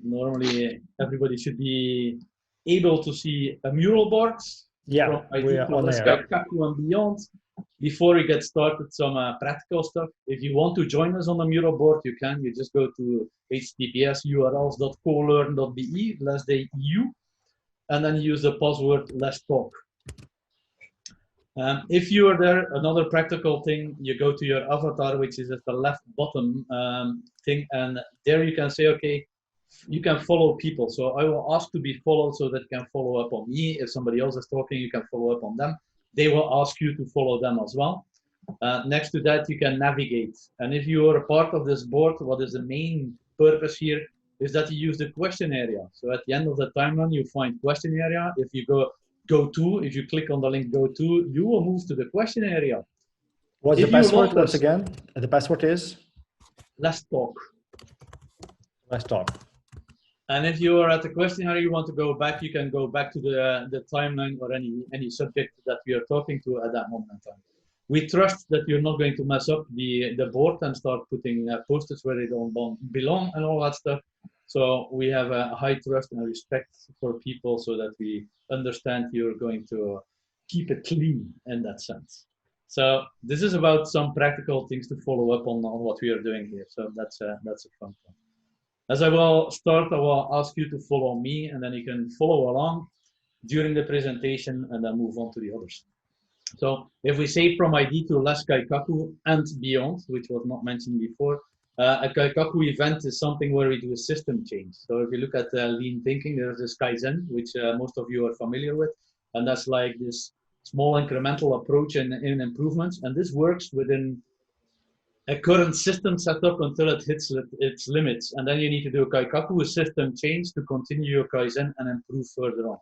Normally, everybody should be able to see a mural board Yeah, from we ID are to on LeSS air. kaikaku and beyond. Before we get started, some practical stuff. If you want to join us on the mural board, you can. You just go to https://urls.colearn.be, less the EU, and then use the password let's talk. If you are there, another practical thing, you go to your avatar, which is at the left bottom thing, and there you can say, okay, you can follow people. So I will ask to be followed so that you can follow up on me. If somebody else is talking, you can follow up on them. They will ask you to follow them as well. Next to that, you can navigate. And if you are a part of this board, what is the main purpose here is that you use the question area. So at the end of the timeline, you find question area. If you go to, if you click on the link go to, you will move to the question area. What's If the password lost once again? The password is? let's talk. Let's talk. And if you are at the question area, you want to go back, you can go back to the timeline or any subject that we are talking to at that moment in time. We trust that you're not going to mess up the board and start putting posters where they don't belong and all that stuff. So we have a high trust and respect for people so that we understand you're going to keep it clean in that sense. So this is about some practical things to follow up on what we are doing here. So that's a fun one. As I will start, I will ask you to follow me, and then you can follow along during the presentation and then move on to the others. So if we say from ID to LeSS kaikaku and beyond, which was not mentioned before, a kaikaku event is something where we do a system change. So if you look at lean thinking, there's this Kaizen, which most of you are familiar with, and that's like this small incremental approach in improvements, and this works within a current system set up until it hits its limits. And then you need to do a kaikaku, a system change to continue your Kaizen and improve further on.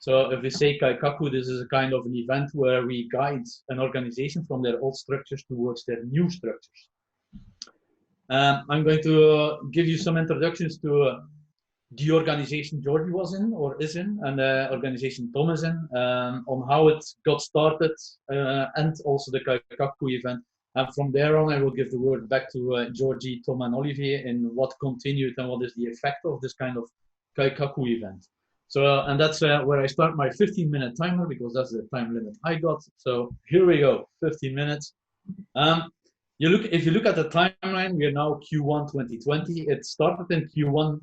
So if we say kaikaku, this is a kind of an event where we guide an organization from their old structures towards their new structures. I'm going to give you some introductions to the organization Georgie was in or is in, and the organization Tom is in, on how it got started, and also the kaikaku event. And from there on, I will give the word back to Georgie, Tom, and Olivier in what continued and what is the effect of this kind of kaikaku event. So, and that's where I start my 15-minute timer because that's the time limit I got. So here we go, 15 minutes. If you look at the timeline, we are now Q1 2020. It started in Q1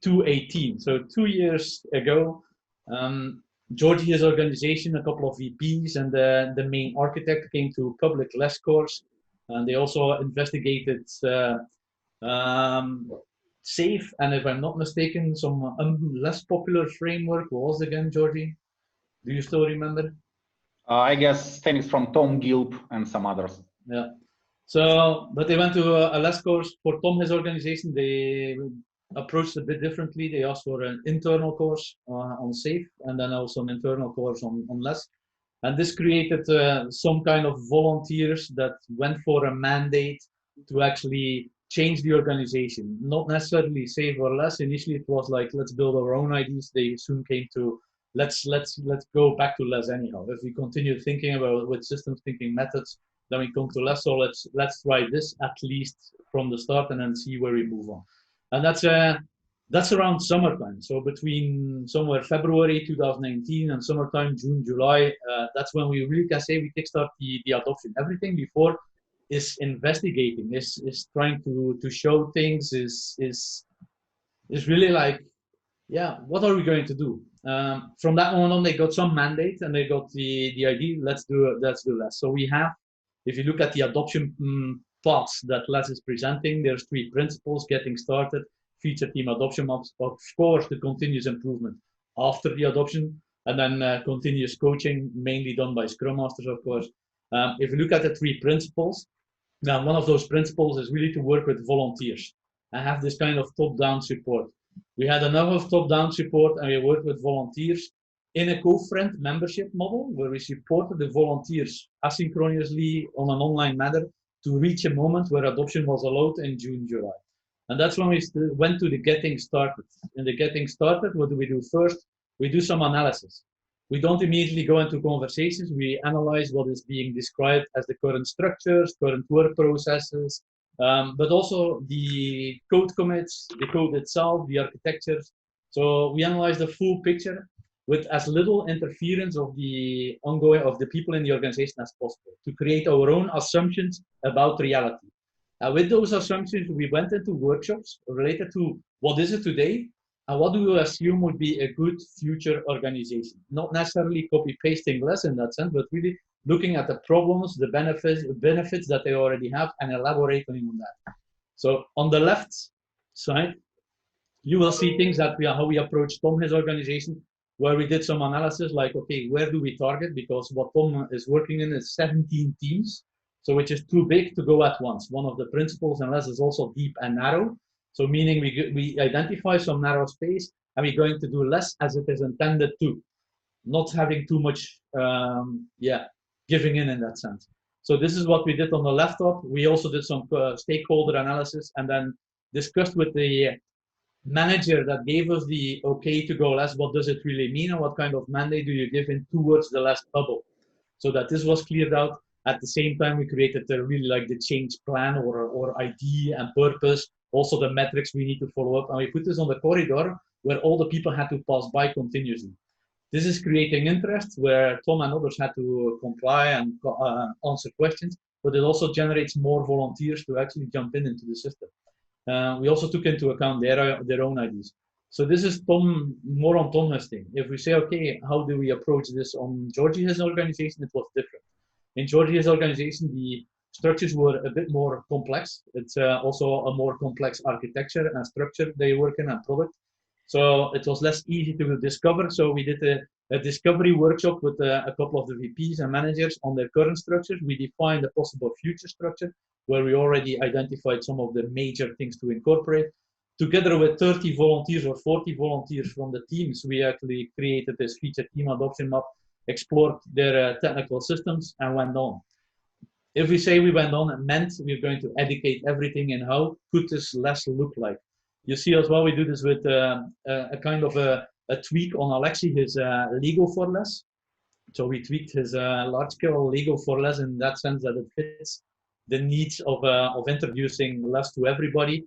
2018, so 2 years ago. Georgie's organization, a couple of VPs, and the main architect came to public LeSS course, and they also investigated SAFe, and if I'm not mistaken, some less popular framework. What was it again, Georgie? Do you still remember? I guess things from Tom Gilp and some others. Yeah. So, but they went to a LeSS course for Tom, his organization. They approached a bit differently. They asked for an internal course on SAFe and then also an internal course on LeSS. And this created some kind of volunteers that went for a mandate to actually change the organization. Not necessarily SAFe or LeSS. Initially, it was like, let's build our own ideas. They soon came to, let's go back to LeSS anyhow. If we continue thinking about with systems thinking methods, then we come to LeSS. So let's try this at least from the start and then see where we move on. And that's around summertime. So between somewhere February 2019 and summertime, June, July, that's when we really can say we kickstart the adoption. Everything before is investigating, is trying to show things, is really like, yeah, what are we going to do? From that moment on, they got some mandate and they got the idea, let's do LeSS. So we have, if you look at the adoption paths that LeSS is presenting, there's 3 principles: getting started, feature team adoption maps, of course, the continuous improvement after the adoption, and then continuous coaching, mainly done by Scrum Masters, of course. If you look at the 3 principles, now one of those principles is really to work with volunteers and have this kind of top-down support. We had enough of top-down support and we worked with volunteers in a co-friend membership model where we supported the volunteers asynchronously on an online manner to reach a moment where adoption was allowed in June, July. And that's when we went to the getting started. In the getting started, what do we do first? We do some analysis. We don't immediately go into conversations. We analyze what is being described as the current structures, current work processes, but also the code commits, the code itself, the architectures. So we analyzed the full picture with as little interference of the people in the organization as possible to create our own assumptions about reality. With those assumptions, we went into workshops related to what is it today and what do we assume would be a good future organization. Not necessarily copy pasting less in that sense, but really looking at the problems, the benefits that they already have and elaborating on that. So on the left side, you will see things that how we approach Tom, his organization, where we did some analysis like, okay, where do we target? Because what Tom is working in is 17 teams, so which is too big to go at once. One of the principles in LeSS is also deep and narrow. So meaning we identify some narrow space and we're going to do less as it is intended to, not having too much, giving in that sense. So this is what we did on the left up. We also did some stakeholder analysis and then discussed with the manager that gave us the okay to go LeSS, what does it really mean and what kind of mandate do you give in towards the LeSS bubble, so that this was cleared out. At the same time, we created really like the change plan or idea and purpose, also the metrics we need to follow up, and we put this on the corridor where all the people had to pass by continuously. This is creating interest where Tom and others had to comply and answer questions, but it also generates more volunteers to actually jump into the system. We also took into account their own ideas. So this is Tom, more on Tom's thing. If we say, okay, how do we approach this on Georgie's organization, it was different. In Georgie's organization, the structures were a bit more complex. It's also a more complex architecture and structure they work in and product. So it was less easy to discover. So we did a discovery workshop with a couple of the VPs and managers on their current structures. We defined a possible future structure where we already identified some of the major things to incorporate. Together with 30 volunteers or 40 volunteers from the teams, we actually created this feature team adoption map, explored their technical systems, and went on. If we say we went on, it meant we're going to educate everything in how could this LeSS look like. You see as well, we do this with a kind of a tweak on Alexi, his Lego for LeSS. So we tweaked his large-scale Lego for LeSS in that sense that it fits the needs of introducing LeSS to everybody,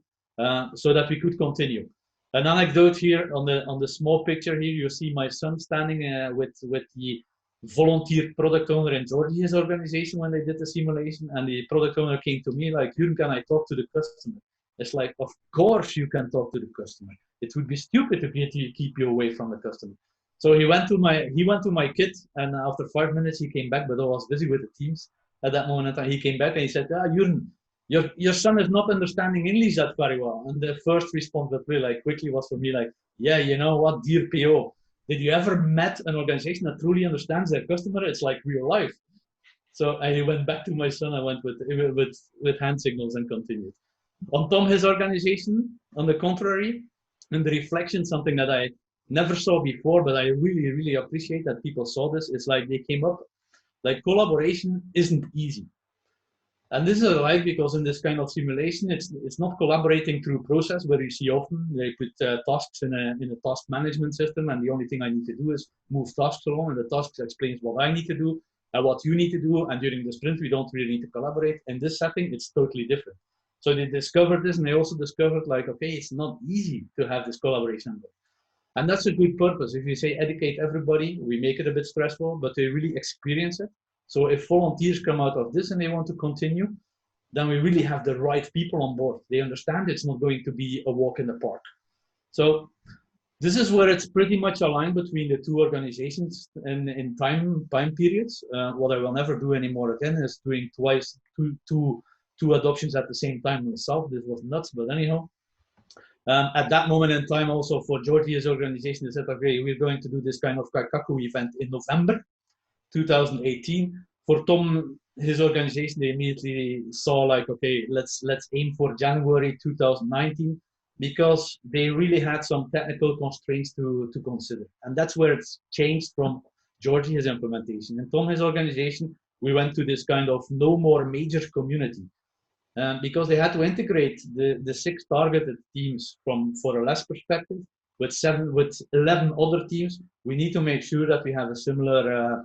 so that we could continue. An anecdote here on the small picture here, you see my son standing with the volunteer product owner in Georgie's organization when they did the simulation, and the product owner came to me like, Jurgen, can I talk to the customer? It's like, of course you can talk to the customer. It would be stupid to keep you away from the customer. So he went to my kid, and after 5 minutes he came back, but I was busy with the teams at that moment. And he came back and he said, Jurgen, your son is not understanding English that very well. And the first response that really like quickly was for me like, yeah, you know what, dear PO, did you ever met an organization that truly understands their customer? It's like real life. So I went back to my son. I went with hand signals and continued. On Tom, his organization, on the contrary, in the reflection, something that I never saw before, but I really, really appreciate that people saw this. It's like they came up, like collaboration isn't easy. And this is right because in this kind of simulation, it's not collaborating through process where you see often they put tasks in a task management system, and the only thing I need to do is move tasks along, and the tasks explains what I need to do and what you need to do. And during the sprint, we don't really need to collaborate. In this setting, it's totally different. So they discovered this, and they also discovered like, okay, it's not easy to have this collaboration. And that's a good purpose. If you say educate everybody, we make it a bit stressful, but they really experience it. So if volunteers come out of this and they want to continue, then we really have the right people on board. They understand it's not going to be a walk in the park. So this is where it's pretty much aligned between the two organizations in time periods. What I will never do anymore again is doing two adoptions at the same time myself. This was nuts, but anyhow. At that moment in time, also for Georgie's organization, they said, okay, we're going to do this kind of kaikaku event in November 2018. For Tom, his organization, they immediately saw like, okay, let's aim for January 2019, because they really had some technical constraints to consider. And that's where it's changed from Georgie's implementation. And Tom, his organization, we went to this kind of no more major community. Because they had to integrate the 6 targeted teams for a LeSS perspective with 11 other teams. We need to make sure that we have a similar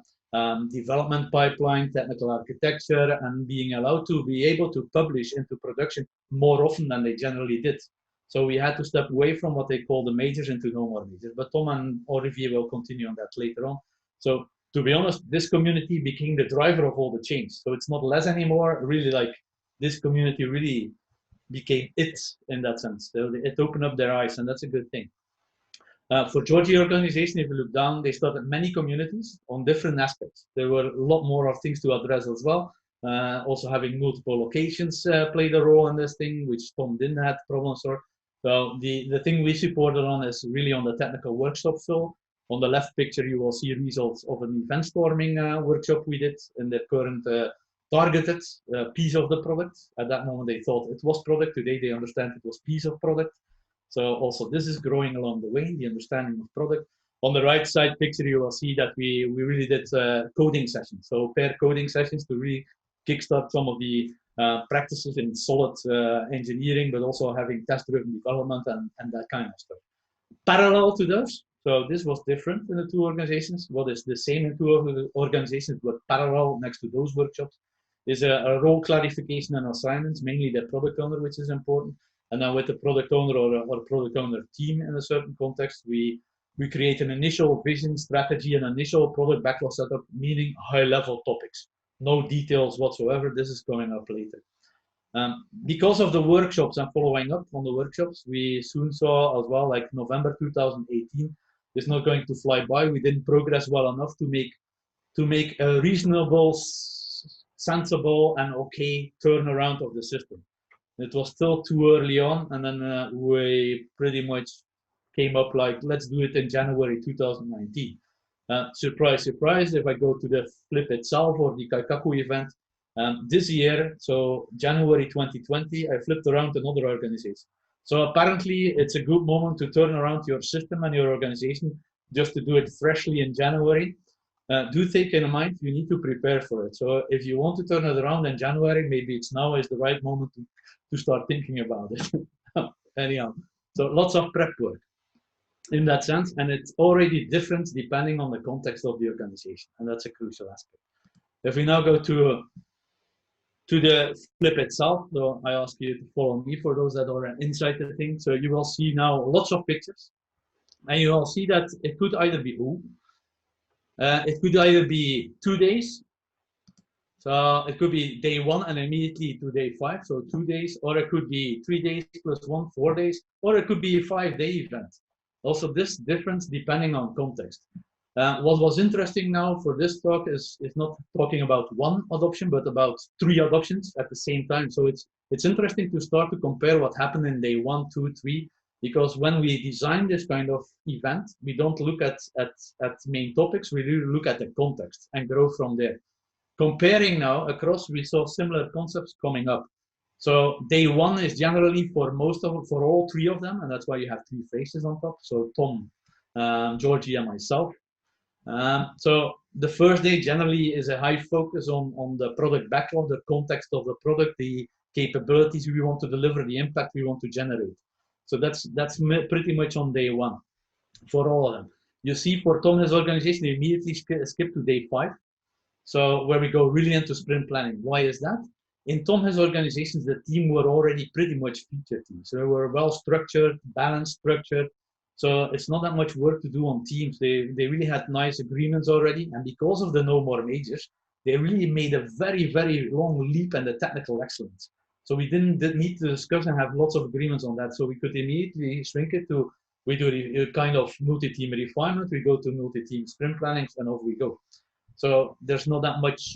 development pipeline, technical architecture, and being allowed to be able to publish into production more often than they generally did. So we had to step away from what they call the majors into no more majors. But Tom and Olivier will continue on that later on. So to be honest, this community became the driver of all the change. So it's not less anymore. Really, like this community really became it in that sense. So it opened up their eyes, and that's a good thing. For Georgia organization, if you look down, they started many communities on different aspects. There were a lot more of things to address as well. Also having multiple locations played a role in this thing, which Tom didn't have problems for. So the thing we supported on is really on the technical workshop flow. On the left picture, you will see results of an event storming workshop we did in the current targeted piece of the product. At that moment, they thought it was product. Today, they understand it was piece of product. So also this is growing along the way, the understanding of product. On the right side picture, you will see that we really did coding sessions. So pair coding sessions to really kickstart some of the practices in solid engineering, but also having test-driven development and that kind of stuff. Parallel to those, so this was different in the two organizations. What is the same in two organizations, but parallel next to those workshops, is a role clarification and assignments, mainly the product owner, which is important. And then with the product owner or product owner team in a certain context, we create an initial vision, strategy, and initial product backlog setup, meaning high-level topics. No details whatsoever. This is coming up later. Because of the workshops and following up on the workshops, we soon saw as well, like November 2018, it's not going to fly by. We didn't progress well enough to make a reasonable, sensible, and okay turnaround of the system. It was still too early on, and then we pretty much came up like, let's do it in January 2019. Surprise, surprise, if I go to the flip itself or the Kaikaku event, this year, so January 2020, I flipped around another organization. So apparently it's a good moment to turn around your system and your organization just to do it freshly in January. Do take in mind, you need to prepare for it. So if you want to turn it around in January, maybe it's now is the right moment to start thinking about it. Anyhow, so lots of prep work in that sense, and it's already different depending on the context of the organization, and that's a crucial aspect. If we now go to the flip itself, so I ask you to follow me for those that are inside the thing. So you will see now lots of pictures, and you will see that it could either be it could either be 2 days, so it could be day 1 and immediately to day 5, so 2 days, or it could be 3 days plus 1, 4 days, or it could be a 5-day event. Also, this difference depending on context. What was interesting now for this talk is not talking about one adoption, but about 3 adoptions at the same time. So it's interesting to start to compare what happened in day 1, 2, 3, because when we design this kind of event, we don't look at main topics, we really look at the context and grow from there. Comparing now across, we saw similar concepts coming up. So day 1 is generally for all 3 of them, and that's why you have 3 faces on top. So Tom, Georgie, and myself. So the first day generally is a high focus on the product backlog, the context of the product, the capabilities we want to deliver, the impact we want to generate. So that's pretty much on day 1 for all of them. You see, for Tom's organization, they immediately skip to day 5. So where we go really into sprint planning. Why is that? In Tom's organizations, the team were already pretty much feature teams. So they were well structured, balanced, structured. So it's not that much work to do on teams. They really had nice agreements already. And because of the no more majors, they really made a very, very long leap in the technical excellence. So we didn't need to discuss and have lots of agreements on that. So we could immediately shrink it to, we do a kind of multi-team refinement, we go to multi-team sprint planning, and off we go. So there's not that much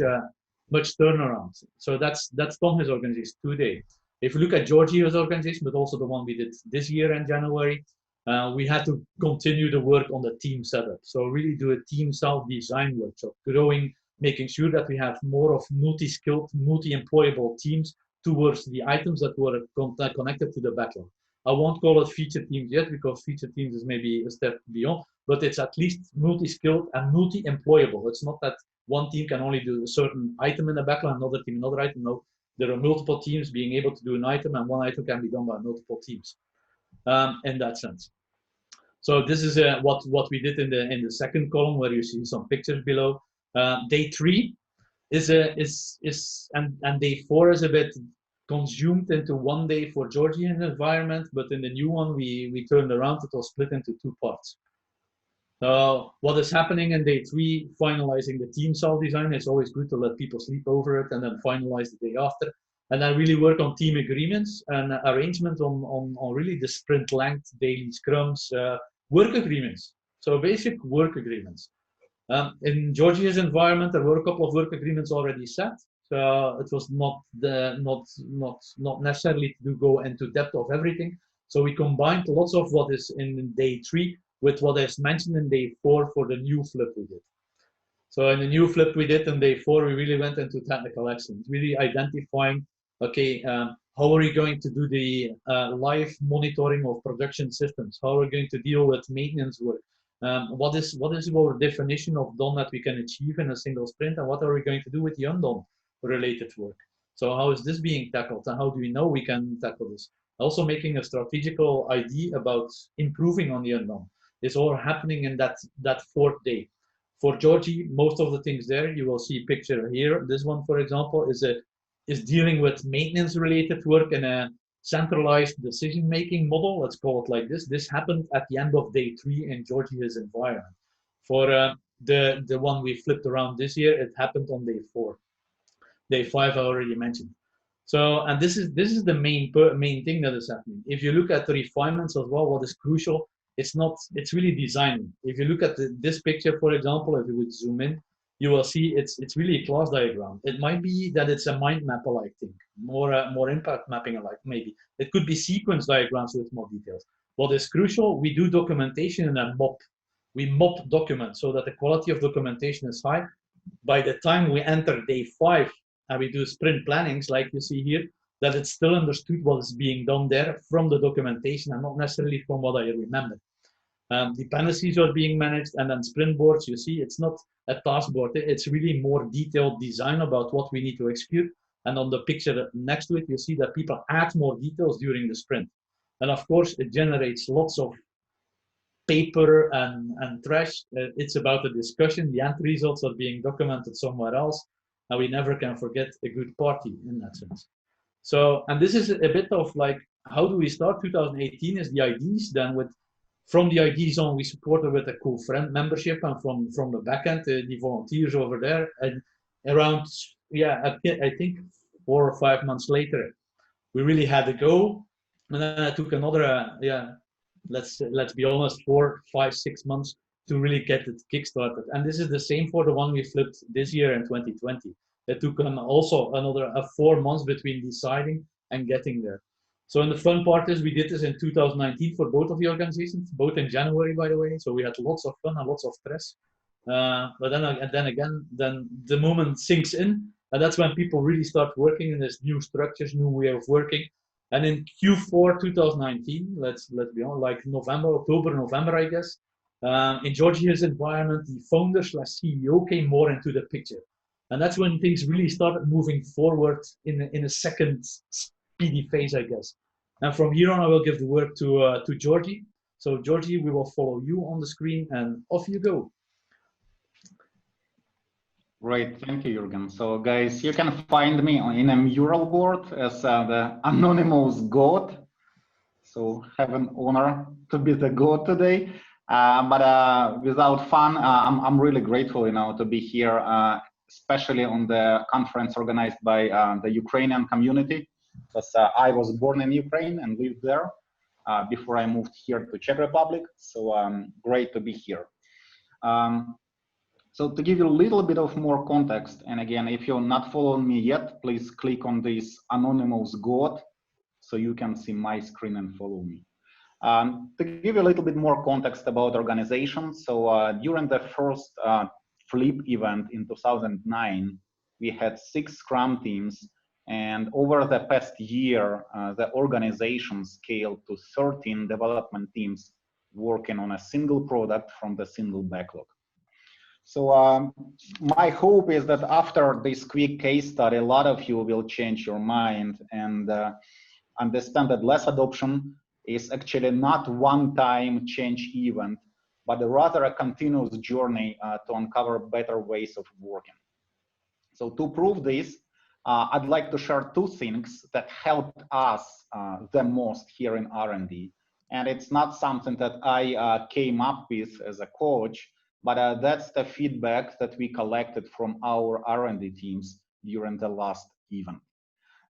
turnaround. So that's Tom's organization today. If you look at Georgie's organization, but also the one we did this year in January, we had to continue the work on the team setup. So really do a team self-design workshop, growing, making sure that we have more of multi-skilled, multi-employable teams towards the items that were connected to the backlog. I won't call it feature teams yet, because feature teams is maybe a step beyond, but it's at least multi-skilled and multi-employable. It's not that one team can only do a certain item in the backlog, another team another item. No, there are multiple teams being able to do an item, and one item can be done by multiple teams in that sense. So this is what we did in the second column, where you see some pictures below. Day 3 is and day 4 is a bit consumed into one day for Georgian environment, but in the new one we turned around, it was split into 2 parts. So what is happening in day 3, finalizing the team cell design. It's always good to let people sleep over it and then finalize the day after. And then really work on team agreements and arrangement on really the sprint length, daily scrums, work agreements. So basic work agreements. In Georgia's environment, there were a couple of work agreements already set. So it was not necessarily to go into depth of everything. So we combined lots of what is in day 3 with what is mentioned in day 4 for the new flip we did. So in the new flip we did in day 4, we really went into technical excellence, really identifying, okay, how are we going to do the live monitoring of production systems? How are we going to deal with maintenance work? What is our definition of done that we can achieve in a single sprint, and what are we going to do with the undone related work? So how is this being tackled, and how do we know we can tackle this? Also making a strategical idea about improving on the undone. It's all happening in that 4th day. For Georgie, most of the things there, you will see a picture here. This one, for example, is dealing with maintenance related work in a centralized decision-making model. Let's call it like this. This happened at the end of day 3 in Georgia's environment. For the one we flipped around this year, it happened on day 4. Day 5 I already mentioned. So, and this is the main thing that is happening. If you look at the refinements as well, what is crucial, it's really designing. If you look at this picture, for example, if you would zoom in, you will see it's really a class diagram. It might be that it's a mind map alike thing, more impact mapping alike, maybe. It could be sequence diagrams with more details. What is crucial, we do documentation in a mop. We mop documents so that the quality of documentation is high. By the time we enter day 5 and we do sprint plannings, like you see here, that it's still understood what is being done there from the documentation and not necessarily from what I remember. Dependencies are being managed, and then sprint boards, you see, it's not a task board, it's really more detailed design about what we need to execute. And on the picture next to it, you see that people add more details during the sprint. And of course, it generates lots of paper and trash. It's about the discussion. The end results are being documented somewhere else, and we never can forget a good party in that sense. So, and this is a bit of like, how do we start? 2018 is the IDs. Then from the IDs on, we supported with a co-friend membership, and from the backend, the volunteers over there, and around, yeah, I think 4 or 5 months later, we really had to go, and then I took another, let's be honest, 4, 5, 6 months to really get it kickstarted. And this is the same for the one we flipped this year in 2020. It took also another 4 months between deciding and getting there. So, and the fun part is we did this in 2019 for both of the organizations, both in January, by the way. So we had lots of fun and lots of stress. But then again, the moment sinks in, and that's when people really start working in this new structures, new way of working. And in Q4 2019, let's be honest, like October, November, I guess, in Georgia's environment, the founder/CEO came more into the picture. And that's when things really started moving forward in a second speedy phase, I guess. And from here on, I will give the word to Georgie. So Georgie, we will follow you on the screen, and off you go. Great, thank you, Jurgen. So guys, you can find me in a mural board as the anonymous god. So have an honor to be the god today. But without fun, I'm really grateful, to be here, especially on the conference organized by the Ukrainian community, because I was born in Ukraine and lived there before I moved here to Czech Republic. So great to be here. So to give you a little bit of more context, and again, if you're not following me yet, please click on this anonymous god so you can see my screen and follow me. To give you a little bit more context about organization, so during the first Flip event in 2009, we had 6 Scrum teams, and over the past year, the organization scaled to 13 development teams working on a single product from the single backlog. So my hope is that after this quick case study, a lot of you will change your mind and understand that LeSS adoption is actually not one-time change event, but rather a continuous journey to uncover better ways of working. So to prove this, I'd like to share two things that helped us the most here in R&D. And it's not something that I came up with as a coach, but that's the feedback that we collected from our R&D teams during the last event.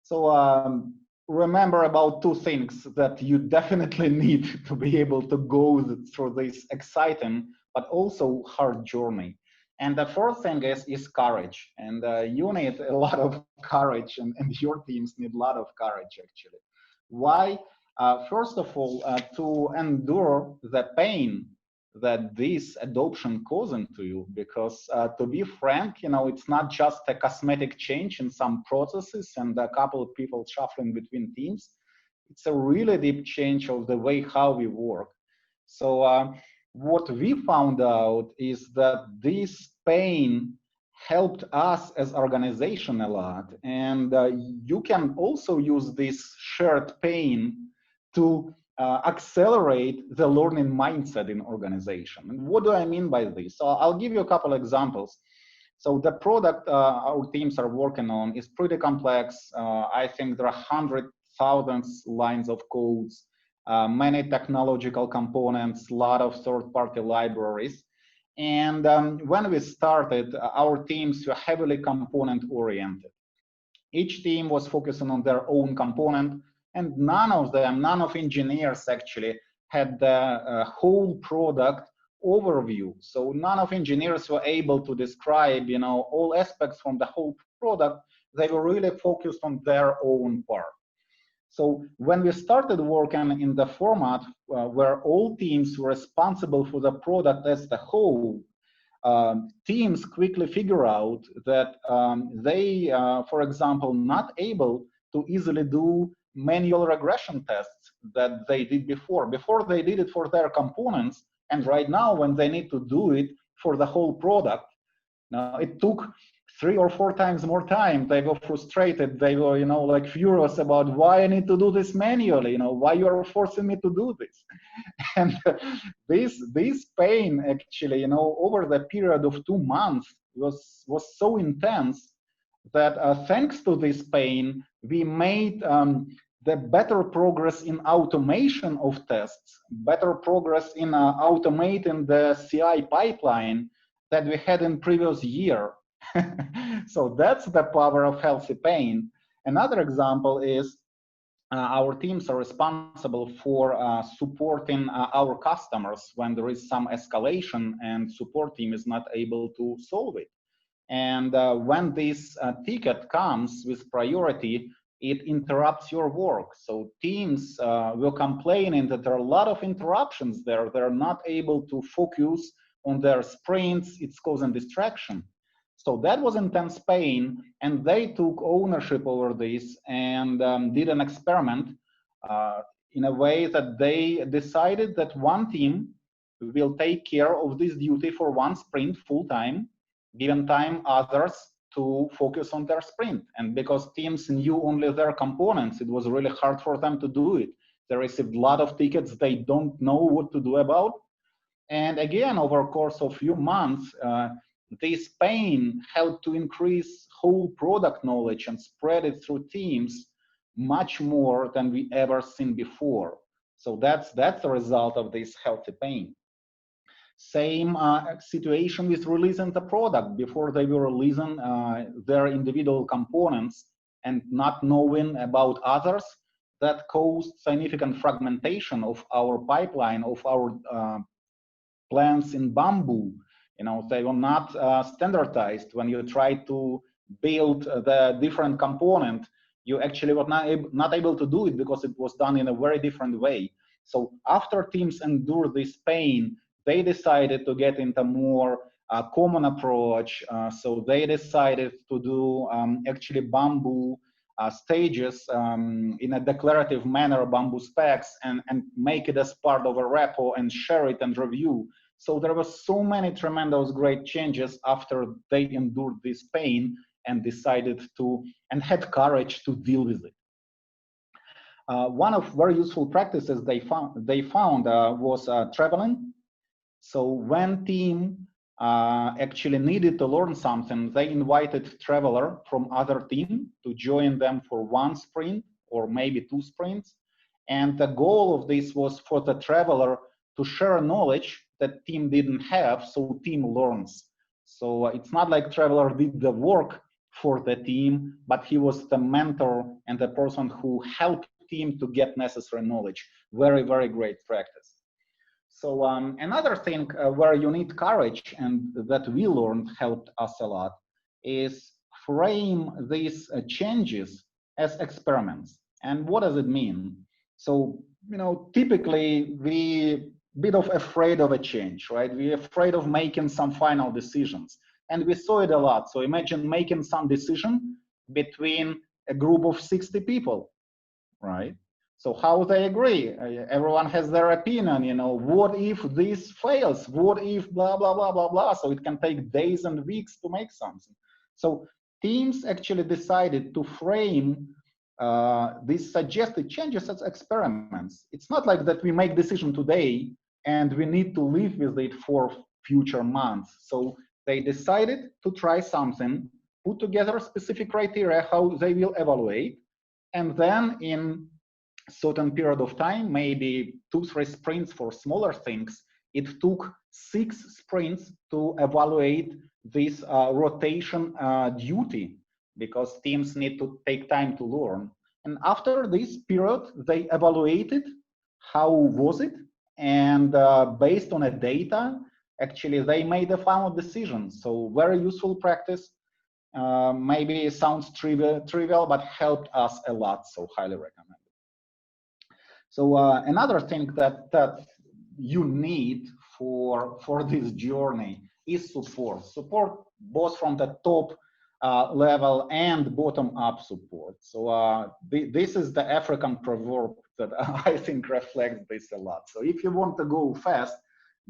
So remember about two things that you definitely need to be able to go through this exciting but also hard journey. And the first thing is courage. And you need a lot of courage, and your teams need a lot of courage, actually. Why? First of all, to endure the pain that this adoption causing to you, because to be frank, you know, it's not just a cosmetic change in some processes and a couple of people shuffling between teams. It's a really deep change of the way how we work. So what we found out is that this pain helped us as organization a lot, and you can also use this shared pain to accelerate the learning mindset in organization. And what do I mean by this? So I'll give you a couple examples. So the product our teams are working on is pretty complex. I think there are 100,000 lines of codes, many technological components, a lot of third-party libraries. And when we started, our teams were heavily component-oriented. Each team was focusing on their own component, and none of engineers actually had the whole product overview. So none of engineers were able to describe, you know, all aspects from the whole product. They were really focused on their own part. So when we started working in the format where all teams were responsible for the product as the whole, teams quickly figure out that they, for example, not able to easily do manual regression tests that they did before. Before they did it for their components, and right now when they need to do it for the whole product, now it took 3 or 4 times more time. They were frustrated. They were, you know, like furious about why I need to do this manually. You know, why you are forcing me to do this. And this pain actually, you know, over the period of 2 months was so intense that thanks to this pain, we made the better progress in automation of tests, better progress in automating the CI pipeline that we had in previous year. So that's the power of healthy pain. Another example is our teams are responsible for supporting our customers when there is some escalation and support team is not able to solve it. And when this ticket comes with priority, it interrupts your work. So teams will complain that there are a lot of interruptions there. They're not able to focus on their sprints. It's causing distraction. So that was intense pain, and they took ownership over this and did an experiment in a way that they decided that one team will take care of this duty for one sprint full time, given time others to focus on their sprint. And because teams knew only their components, it was really hard for them to do it. They received a lot of tickets they don't know what to do about. And again, over a course of a few months, this pain helped to increase whole product knowledge and spread it through teams much more than we ever seen before. So that's the result of this healthy pain. Same situation with releasing the product. Before they were releasing their individual components and not knowing about others, that caused significant fragmentation of our pipeline, of our plans in Bamboo. You know, they were not standardized. When you try to build the different component, you actually were not able to do it because it was done in a very different way. So after teams endured this pain, they decided to get into more common approach. So they decided to do actually Bamboo stages in a declarative manner, Bamboo specs, and make it as part of a repo and share it and review. So there were so many tremendous great changes after they endured this pain and decided to, and had courage to deal with it. One of very useful practices they found was traveling. So when team actually needed to learn something, they invited traveler from other team to join them for one sprint or maybe 2 sprints. And the goal of this was for the traveler to share knowledge that team didn't have, so team learns. So it's not like traveler did the work for the team, but he was the mentor and the person who helped team to get necessary knowledge. Very, very great practice. So another thing where you need courage and that we learned helped us a lot is frame these changes as experiments. And what does it mean? So, you know, typically we bit of afraid of a change, right? We're afraid of making some final decisions. And we saw it a lot. So imagine making some decision between a group of 60 people, right? So how they agree? Everyone has their opinion, you know, what if this fails? What if blah, blah, blah, blah, blah? So it can take days and weeks to make something. So teams actually decided to frame these suggested changes as experiments. It's not like that we make decision today and we need to live with it for future months. So they decided to try something, put together specific criteria how they will evaluate, and then in certain period of time, maybe 2-3 sprints for smaller things, it took 6 sprints to evaluate this rotation duty, because teams need to take time to learn. And after this period, they evaluated how was it, and based on a data, actually they made a final decision. So very useful practice. Maybe it sounds trivial, but helped us a lot, so highly recommend. So another thing that you need for this journey is support. Support both from the top level and bottom-up support. So this is the African proverb that I think reflects this a lot. So if you want to go fast,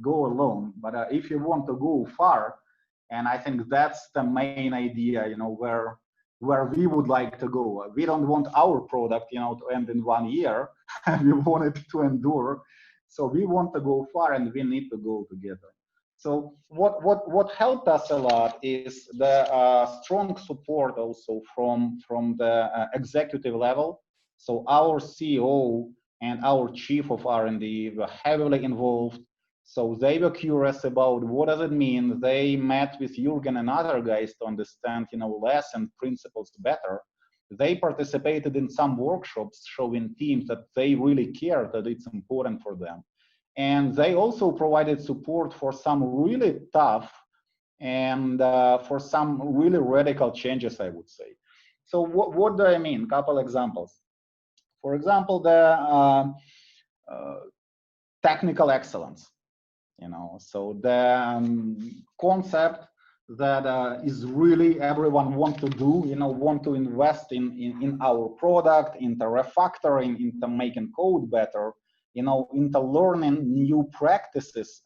go alone. But if you want to go far, and I think that's the main idea, you know, where we would like to go. We don't want our product, you know, to end in 1 year. We want it to endure. So we want to go far, and we need to go together. So what helped us a lot is the strong support also from the executive level. So our CEO and our chief of R&D were heavily involved. So they were curious about what does it mean. They met with Jurgen and other guys to understand, you know, LeSS and principles better. They participated in some workshops showing teams that they really care, that it's important for them. And they also provided support for some really tough and for some really radical changes, I would say. So what do I mean? Couple examples. For example, the technical excellence. You know, so the concept that is really everyone want to do, you know, want to invest in our product, into refactoring, into making code better, you know, into learning new practices,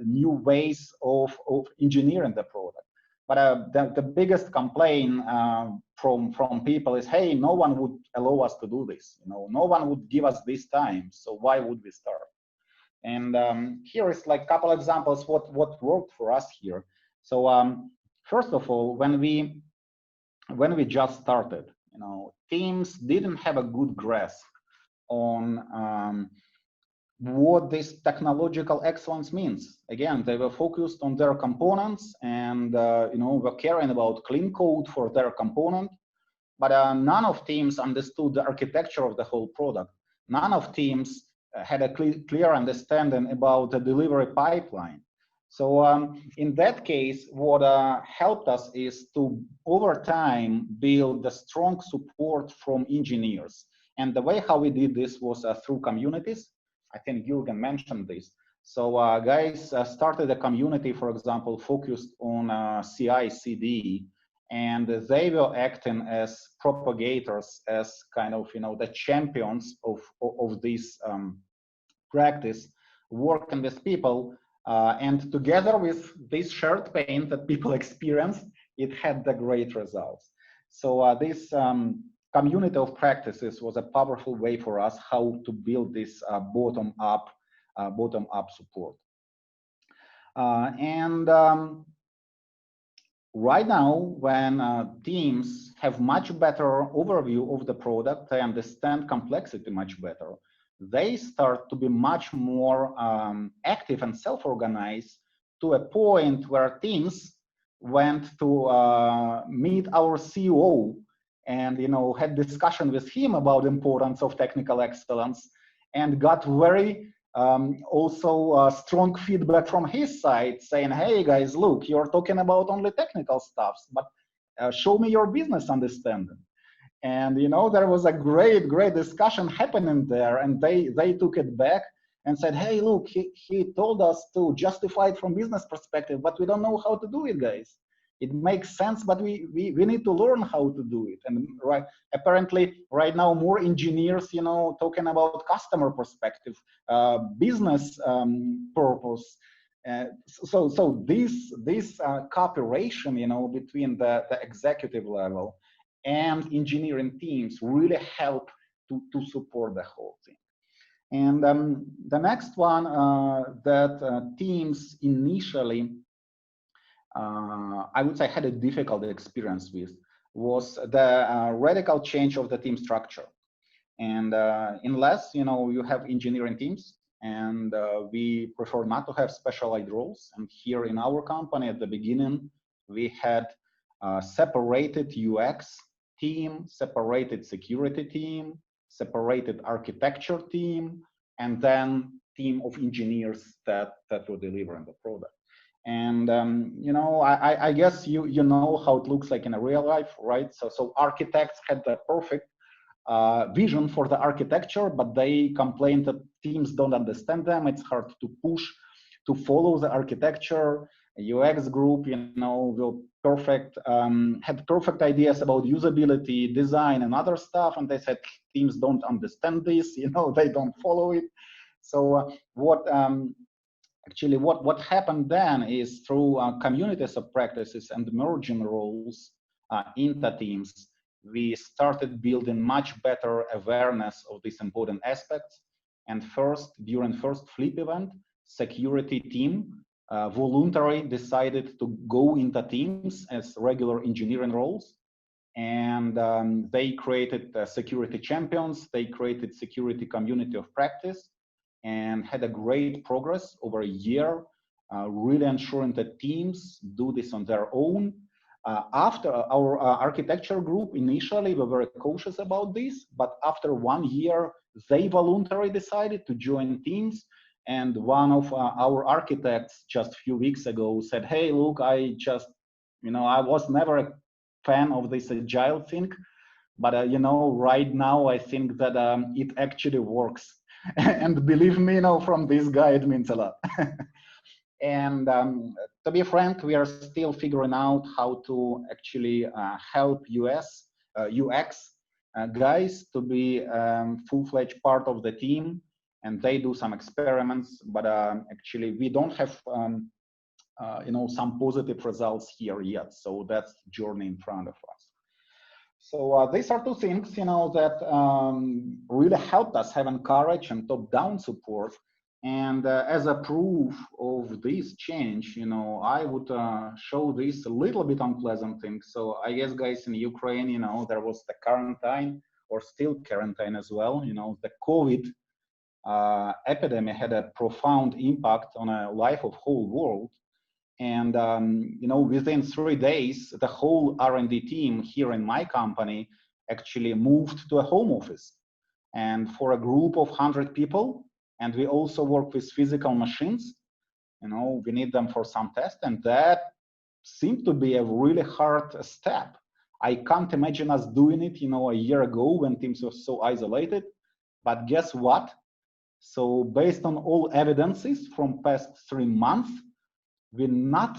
new ways of engineering the product. But the biggest complaint from people is, hey, no one would allow us to do this. You know, no one would give us this time. So why would we start? And here is like a couple examples what worked for us here. So first of all, when we just started, you know, teams didn't have a good grasp on what this technological excellence means. Again, they were focused on their components and you know, were caring about clean code for their component, but none of teams understood the architecture of the whole product. None of teams had a clear understanding about the delivery pipeline. So in that case, what helped us is to, over time, build the strong support from engineers. And the way how we did this was through communities. I think Jurgen mentioned this. So guys started a community, for example, focused on CI/CD, and they were acting as propagators, as kind of, you know, the champions of this practice, working with people, and together with this shared pain that people experienced, it had the great results. So this community of practices was a powerful way for us how to build this bottom-up support. And right now, when teams have much better overview of the product, they understand complexity much better. They start to be much more active and self-organized to a point where teams went to meet our CEO and had discussion with him about the importance of technical excellence and got very also strong feedback from his side saying, hey guys, look, you're talking about only technical stuffs, but show me your business understanding. And there was a great discussion happening there, and they took it back and said, hey, look, he told us to justify it from business perspective, but we don't know how to do it, guys. It makes sense, but we need to learn how to do it. And apparently right now more engineers talking about customer perspective, business purpose. So this cooperation between the executive level and engineering teams really help to support the whole thing. And the next one that teams initially I would say had a difficult experience with was the radical change of the team structure. And in LeSS, you have engineering teams, and we prefer not to have specialized roles. And here in our company at the beginning, we had separated UX team, separated security team, separated architecture team, and then team of engineers that were delivering the product. And I guess you know how it looks like in a real life, right? So architects had the perfect vision for the architecture, but they complained that teams don't understand them. It's hard to push to follow the architecture. A UX group, will had perfect ideas about usability, design, and other stuff, and they said teams don't understand this. They don't follow it. So Actually, what happened then is through communities of practices and merging roles into teams, we started building much better awareness of these important aspects. And during first Flip event, security team voluntarily decided to go into teams as regular engineering roles. And they created security champions, they created security community of practice, and had a great progress over a year, really ensuring that teams do this on their own. After our architecture group, initially, we were very cautious about this, but after 1 year, they voluntarily decided to join teams. And one of our architects just a few weeks ago said, hey, look, I was never a fan of this agile thing, but right now I think that it actually works. And believe me, from this guy, it means a lot. And to be frank, we are still figuring out how to actually help UX guys to be full-fledged part of the team. And they do some experiments, but actually we don't have some positive results here yet. So that's the journey in front of us. So these are two things, that really helped us having courage and top-down support. And as a proof of this change, I would show this a little bit unpleasant thing. So I guess, guys, in Ukraine, there was the quarantine, or still quarantine as well. The COVID epidemic had a profound impact on the life of whole world. And within 3 days, the whole R&D team here in my company actually moved to a home office. And for a group of 100 people, and we also work with physical machines, we need them for some tests, and that seemed to be a really hard step. I can't imagine us doing it, a year ago when teams were so isolated. But guess what? So based on all evidences from past 3 months, we not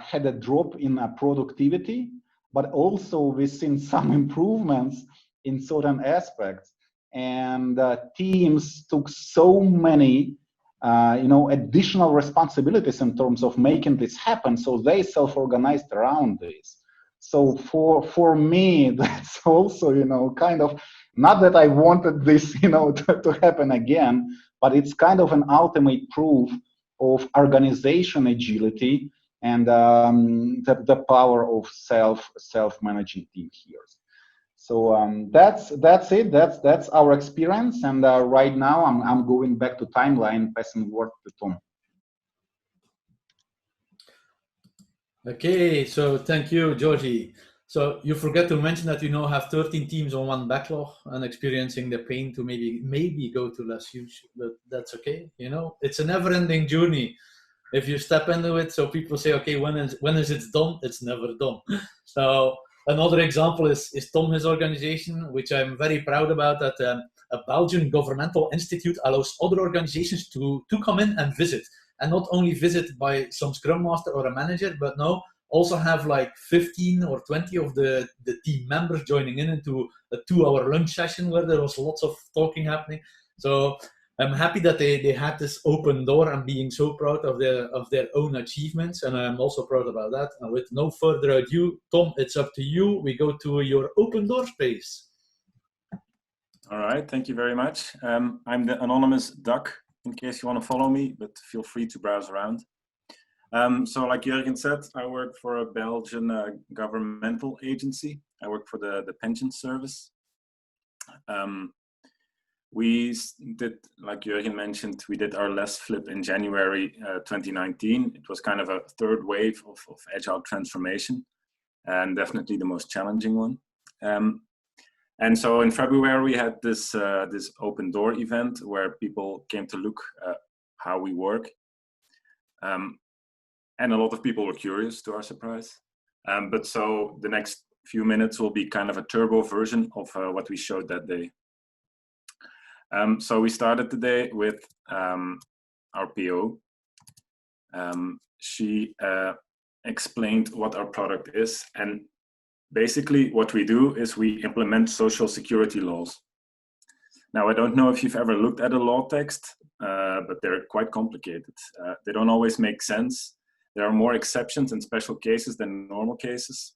had a drop in productivity, but also we've seen some improvements in certain aspects. And teams took so many, additional responsibilities in terms of making this happen. So they self-organized around this. So for me, that's also, kind of, not that I wanted this, to happen again, but it's kind of an ultimate proof of organization agility and the power of self-managing team here. So that's it. That's our experience. And right now I'm going back to timeline, passing word to Tom. Okay, so thank you, Georgie. So you forget to mention that you now have 13 teams on one backlog and experiencing the pain to maybe go to less use, but that's okay. You know, it's a never-ending journey. If you step into it, so people say, okay, when is it done? It's never done. So another example is Tom, his organization, which I'm very proud about, that a Belgian governmental institute allows other organizations to come in and visit. And not only visit by some scrum master or a manager, but no, also have like 15 or 20 of the team members joining in into a 2-hour lunch session where there was lots of talking happening. So I'm happy that they had this open door and being so proud of their own achievements. And I'm also proud about that. And with no further ado, Tom, it's up to you. We go to your open door space. All right, thank you very much. I'm the anonymous duck, in case you want to follow me, but feel free to browse around. So like Jurgen said, I work for a Belgian governmental agency. I work for the pension service. We did, like Jurgen mentioned, we did our LeSS flip in January 2019. It was kind of a third wave of agile transformation, and definitely the most challenging one. And so in February, we had this open door event where people came to look at how we work. And a lot of people were curious, to our surprise. But so the next few minutes will be kind of a turbo version of what we showed that day. So we started the day with our PO. She explained what our product is, and basically what we do is we implement social security laws. Now, I don't know if you've ever looked at a law text, but they're quite complicated. They don't always make sense. There are more exceptions and special cases than normal cases.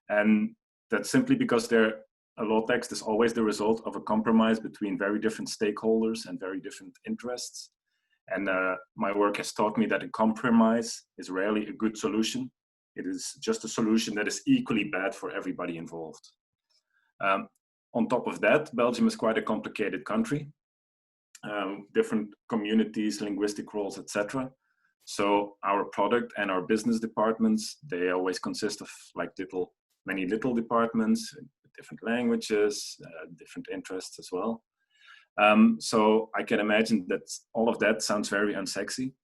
And that's simply because a law text is always the result of a compromise between very different stakeholders and very different interests. And my work has taught me that a compromise is rarely a good solution. It is just a solution that is equally bad for everybody involved. On top of that, Belgium is quite a complicated country, different communities, linguistic roles, etc. So our product and our business departments, they always consist of like many little departments, different languages, different interests as well. So I can imagine that all of that sounds very unsexy.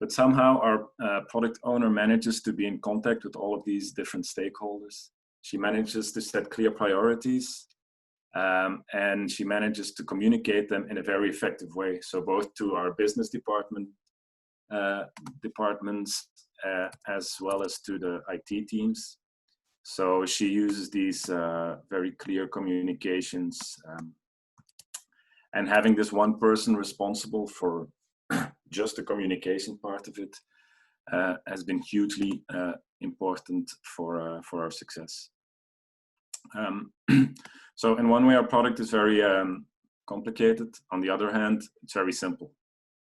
But somehow our product owner manages to be in contact with all of these different stakeholders. She manages to set clear priorities, and she manages to communicate them in a very effective way. So both to our business departments as well as to the IT teams. So she uses these very clear communications, and having this one person responsible for just the communication part of it has been hugely important for our success. So in one way, our product is very complicated. On the other hand, it's very simple.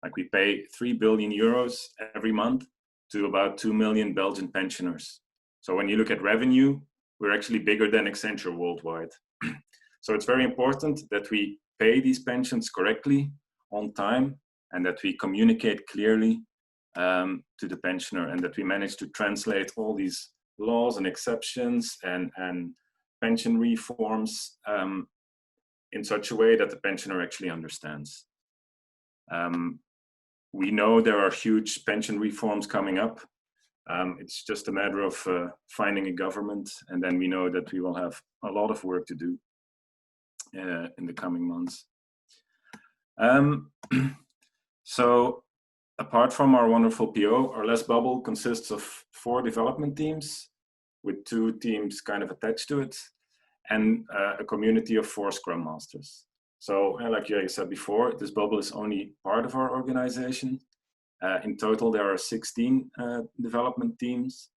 Like we pay 3 billion euros every month to about 2 million Belgian pensioners. So when you look at revenue, we're actually bigger than Accenture worldwide. So it's very important that we pay these pensions correctly, on time, and that we communicate clearly to the pensioner, and that we manage to translate all these laws and exceptions and pension reforms in such a way that the pensioner actually understands. We know there are huge pension reforms coming up. It's just a matter of finding a government, and then we know that we will have a lot of work to do in the coming months. So apart from our wonderful PO, our LeSS bubble consists of 4 development teams with 2 teams kind of attached to it, and a community of 4 Scrum Masters. So like I said before, this bubble is only part of our organization. In total, there are 16 development teams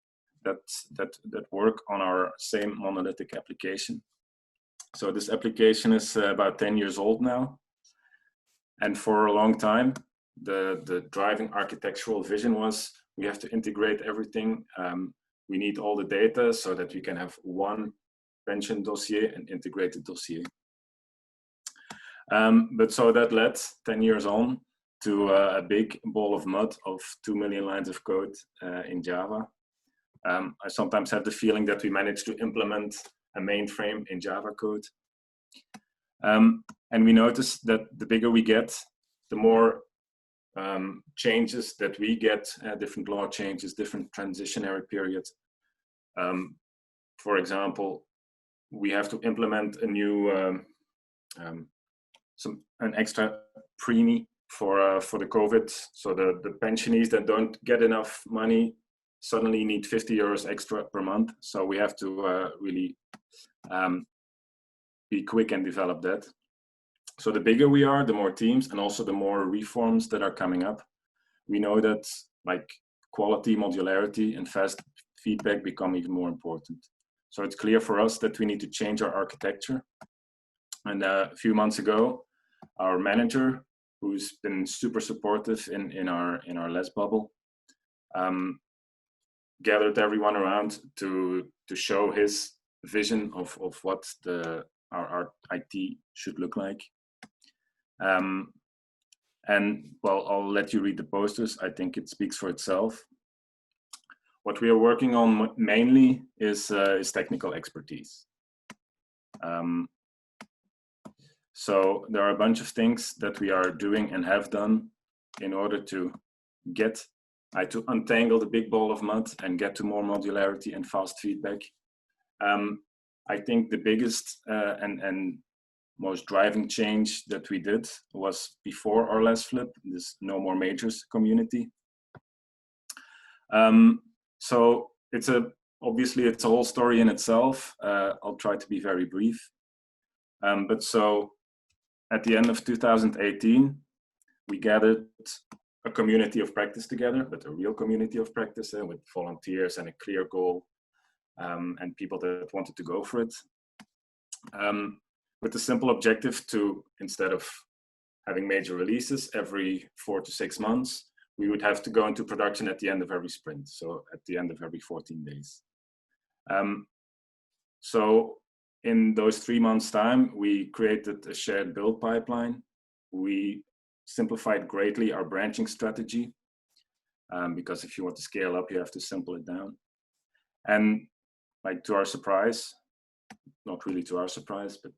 that work on our same monolithic application. So this application is about 10 years old now. And for a long time, the driving architectural vision was we have to integrate everything. We need all the data so that we can have one pension dossier and integrated dossier. But so that led 10 years on to a big ball of mud of 2 million lines of code in Java. I sometimes have the feeling that we managed to implement a mainframe in Java code. And we notice that the bigger we get, the more changes that we get, different law changes, different transitionary periods. For example, we have to implement a new, an extra preemie for the COVID. So the pensionees that don't get enough money suddenly need 50 euros extra per month. So we have to really be quick and develop that. So the bigger we are, the more teams and also the more reforms that are coming up. We know that like quality, modularity, and fast feedback become even more important. So it's clear for us that we need to change our architecture. And a few months ago, our manager, who's been super supportive in our LeSS bubble, gathered everyone around to show his vision of what our IT should look like. And well, I'll let you read the posters. I think it speaks for itself. What we are working on mainly is technical expertise. So there are a bunch of things that we are doing and have done in order to to untangle the big ball of mud and get to more modularity and fast feedback. I think the biggest and most driving change that we did was before our LeSS flip, this No More Majors community. So obviously it's a whole story in itself. I'll try to be very brief. But so at the end of 2018, we gathered a community of practice together, but a real community of practice with volunteers and a clear goal and people that wanted to go for it. With the simple objective to, instead of having major releases every 4 to 6 months, we would have to go into production at the end of every sprint, so at the end of every 14 days. So in those 3 months' time, we created a shared build pipeline. We simplified greatly our branching strategy, because if you want to scale up, you have to simple it down. And like to our surprise, not really to our surprise, but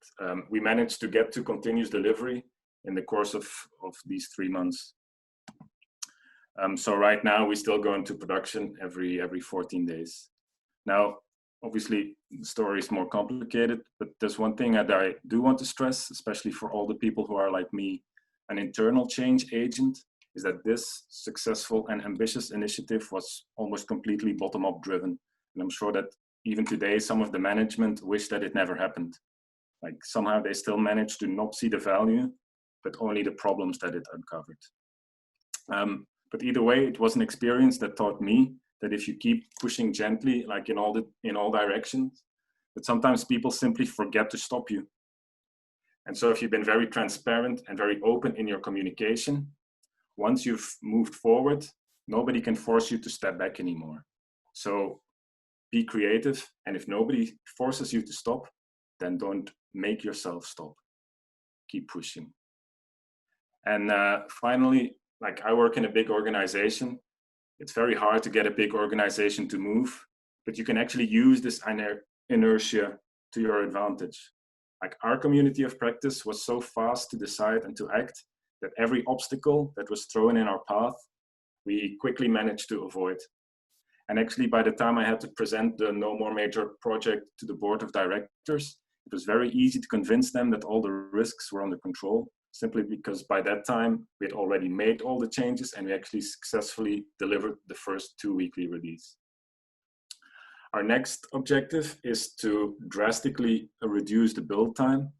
we managed to get to continuous delivery in the course of these 3 months. So right now we still go into production every 14 days. Now, obviously the story is more complicated, but there's one thing that I do want to stress, especially for all the people who are like me, an internal change agent, is that this successful and ambitious initiative was almost completely bottom-up driven. And I'm sure that even today, some of the management wish that it never happened. Like somehow they still managed to not see the value, but only the problems that it uncovered. But either way, it was an experience that taught me that if you keep pushing gently, like in all directions, that sometimes people simply forget to stop you. And so if you've been very transparent and very open in your communication, once you've moved forward, nobody can force you to step back anymore. So be creative, and if nobody forces you to stop, then don't make yourself stop. Keep pushing. And finally, like I work in a big organization. It's very hard to get a big organization to move, but you can actually use this inertia to your advantage. Like our community of practice was so fast to decide and to act that every obstacle that was thrown in our path, we quickly managed to avoid. And actually, by the time I had to present the No More Major project to the board of directors, it was very easy to convince them that all the risks were under control, simply because by that time, we had already made all the changes and we actually successfully delivered the first 2 weekly release. Our next objective is to drastically reduce the build time,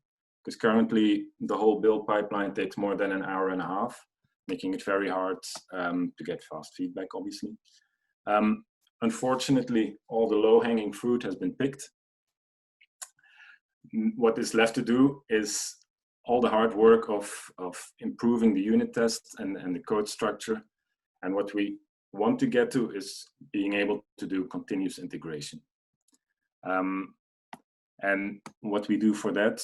because currently the whole build pipeline takes more than an hour and a half, making it very hard to get fast feedback, obviously. Unfortunately, all the low-hanging fruit has been picked. What is left to do is all the hard work of improving the unit tests and the code structure. And what we want to get to is being able to do continuous integration. And what we do for that,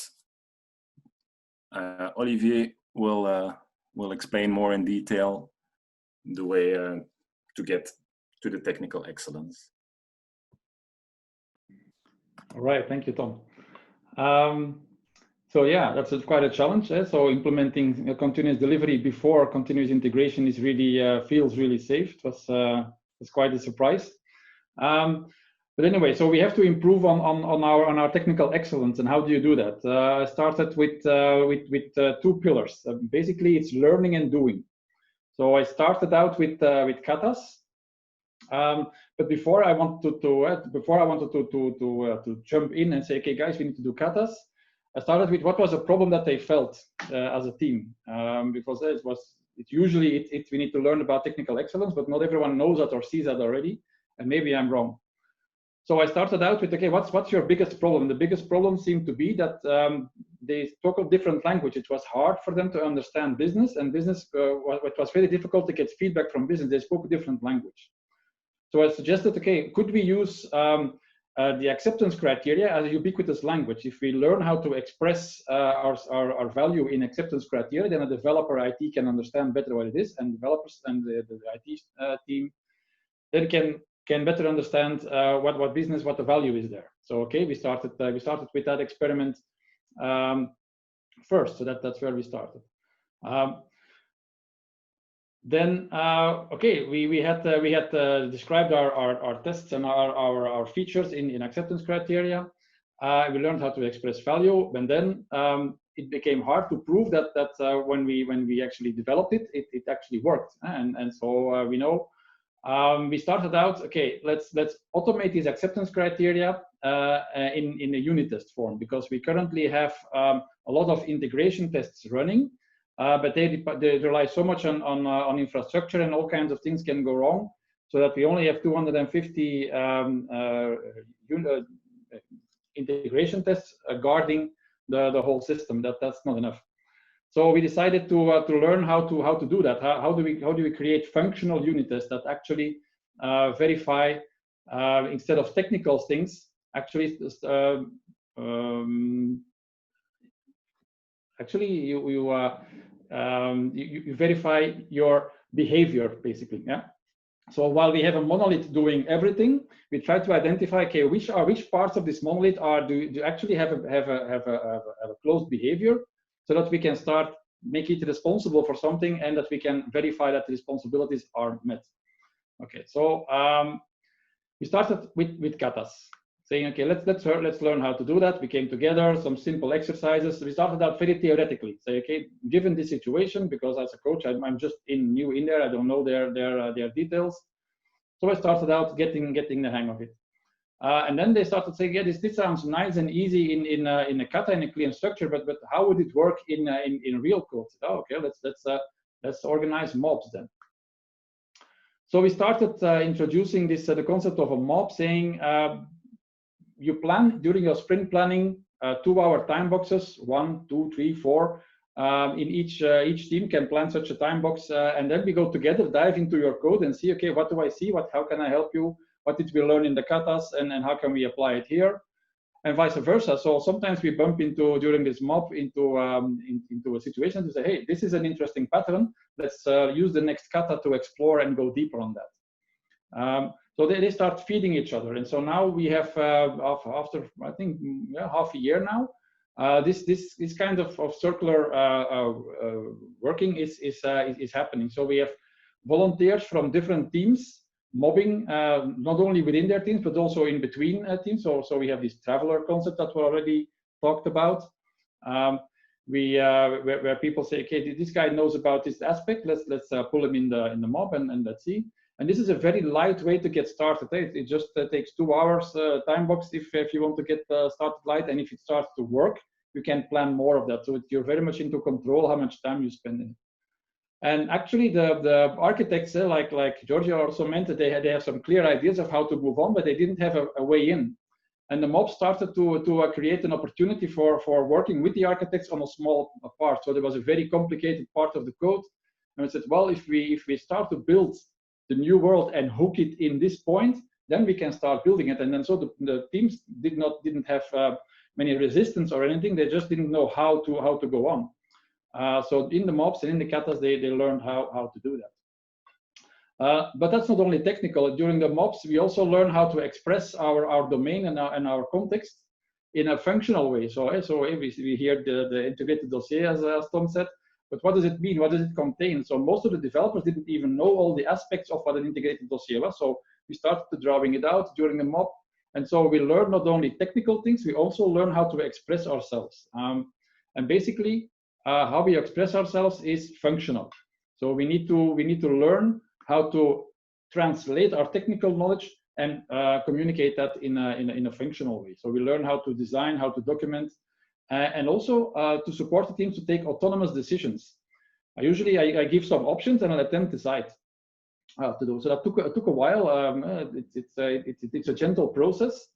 Olivier will explain more in detail the way to get to the technical excellence. All right, thank you, Tom. So yeah, that's quite a challenge. So implementing a continuous delivery before continuous integration is really feels really safe. It was quite a surprise. But anyway, so we have to improve on our technical excellence. And how do you do that? I started with 2 pillars. Basically, it's learning and doing. So I started out with katas. But before I wanted to jump in and say, okay, guys, we need to do katas, I started with what was a problem that they felt as a team, because usually we need to learn about technical excellence, but not everyone knows that or sees that already, and maybe I'm wrong. So I started out with, okay, what's your biggest problem? The biggest problem seemed to be that they spoke a different language. It was hard for them to understand business, and business, it was very difficult to get feedback from business. They spoke a different language. So I suggested, okay, could we use the acceptance criteria as a ubiquitous language? If we learn how to express our value in acceptance criteria, then a developer IT can understand better what it is, and developers and the IT team then can better understand what the value is there. So okay, we started with that experiment first. So that's where we started. Then okay, we had described our tests and our features in acceptance criteria. We learned how to express value, and then it became hard to prove that when we actually developed it, it actually worked. And so we know we started out, okay, let's automate these acceptance criteria in a unit test form, because we currently have a lot of integration tests running. But they rely so much on infrastructure, and all kinds of things can go wrong, so that we only have 250 integration tests guarding the whole system. That's not enough. So we decided to learn how to do that. How do we create functional unit tests that actually verify instead of technical things, actually you verify your behavior, basically. Yeah. So while we have a monolith doing everything, we try to identify, okay, which parts of this monolith do actually have a closed behavior, so that we can start making it responsible for something, and that we can verify that the responsibilities are met. Okay, so we started with katas, saying, okay, let's learn how to do that. We came together, some simple exercises. We started out very theoretically. Say, okay, given this situation, because as a coach, I'm just new in there, I don't know their details. So I started out getting the hang of it. And then they started saying, yeah, this sounds nice and easy in a kata, in a clean structure, but how would it work in real code? Oh, okay, let's organize mobs then. So we started introducing this the concept of a mob, saying you plan during your sprint planning 2-hour time boxes, 1, 2, 3, 4. In each team can plan such a time box, and then we go together, dive into your code, and see, okay, what do I see? How can I help you? What did we learn in the katas, and how can we apply it here, and vice versa. So sometimes we bump into, during this mob, into a situation to say, hey, this is an interesting pattern. Let's use the next kata to explore and go deeper on that. So they start feeding each other, and so now we have after I think half a year now, this kind of circular working is happening. So we have volunteers from different teams mobbing, not only within their teams, but also in between teams. So we have this traveler concept that we already talked about, where people say, okay, this guy knows about this aspect, let's pull him in the mob, and let's see. And this is a very light way to get started. It just takes 2 hours time box if you want to get started light, and if it starts to work, you can plan more of that. So you're very much into control how much time you spend in it. And actually, the architects, like Georgia also meant, that they have some clear ideas of how to move on, but they didn't have a way in. And the mob started to create an opportunity for working with the architects on a small part. So there was a very complicated part of the code. And we said, well, if we start to build the new world and hook it in this point, then we can start building it. And then so the teams didn't have many resistance or anything. They just didn't know how to go on. So in the mobs and in the katas, they learned how to do that. But that's not only technical. During the mobs, we also learn how to express our domain and our context in a functional way. So we hear the integrated dossier, as Tom said, but what does it mean? What does it contain? So most of the developers didn't even know all the aspects of what an integrated dossier was. So we started drawing it out during the mob. And so we learn not only technical things, we also learn how to express ourselves. And basically, how we express ourselves is functional. So we need to learn how to translate our technical knowledge and communicate that in a functional way. So we learn how to design, how to document, and also to support the teams to take autonomous decisions. Usually I give some options and I let them decide to do. So that took a while. It's a gentle process.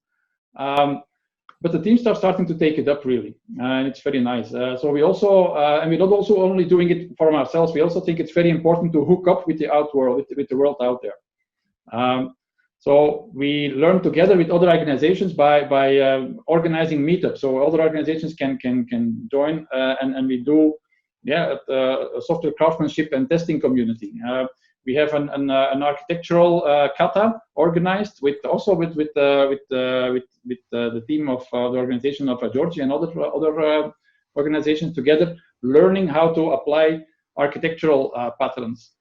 But the teams are starting to take it up really, and it's very nice. So we also, and we're not also only doing it for ourselves, we also think it's very important to hook up with the out world, with the world out there. So we learn together with other organizations by organizing meetups. So other organizations can join, and we do, a software craftsmanship and testing community. We have an architectural kata organized with the team of the organization of Georgia and other organizations together, learning how to apply architectural patterns.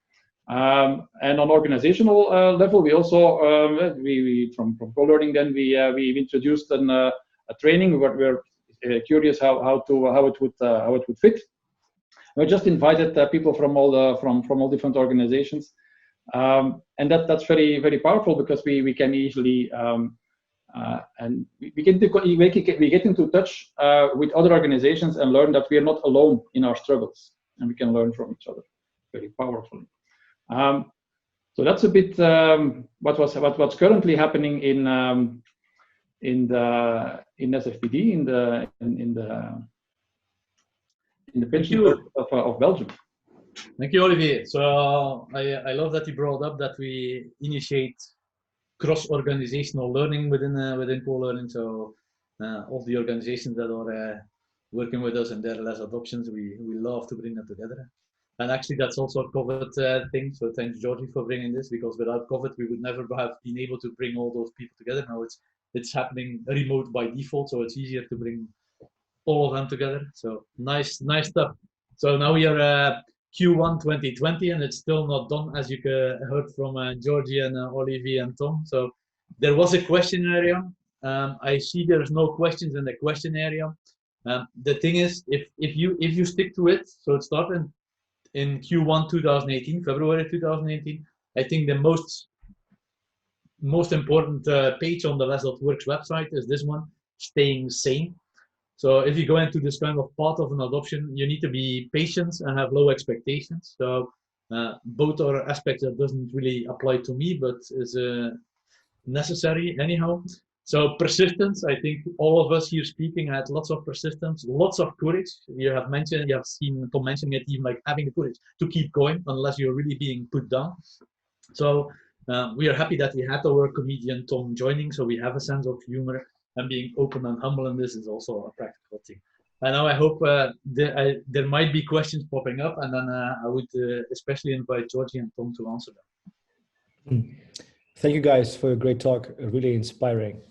And on organizational level, we also from co-learning, then we introduced a training where we're curious how it would fit. We just invited people from all different organizations, and that's very, very powerful because we can easily and we get into touch with other organizations and learn that we are not alone in our struggles, and we can learn from each other very powerfully. So that's a bit what's currently happening in SFPD in the pension of Belgium. Thank you, Olivier. So I love that you brought up that we initiate cross-organizational learning within co-learning. So all the organizations that are working with us and their LeSS adoptions, we love to bring them together. And actually, that's also a COVID thing. So thanks, Georgie, for bringing this, because without COVID, we would never have been able to bring all those people together. Now it's happening remote by default, so it's easier to bring all of them together. So nice stuff. So now we are Q1 2020, and it's still not done, as you heard from Georgie and Olivier and Tom. So there was a question area. I see there's no questions in the question area. The thing is, if you stick to it, so it started in Q1 2018, February 2018. I think the most important page on the LeSS.works website is this one, staying sane. So if you go into this kind of part of an adoption, you need to be patient and have low expectations. So both are aspects that doesn't really apply to me, but is necessary anyhow. So persistence, I think all of us here speaking had lots of persistence, lots of courage. You have seen Tom mentioning it, even like having the courage to keep going unless you're really being put down. So we are happy that we had our comedian Tom joining, so we have a sense of humor, and being open and humble in this is also a practical thing. And now I hope there might be questions popping up, and then I would especially invite Georgie and Tom to answer them. Thank you guys for a great talk, really inspiring.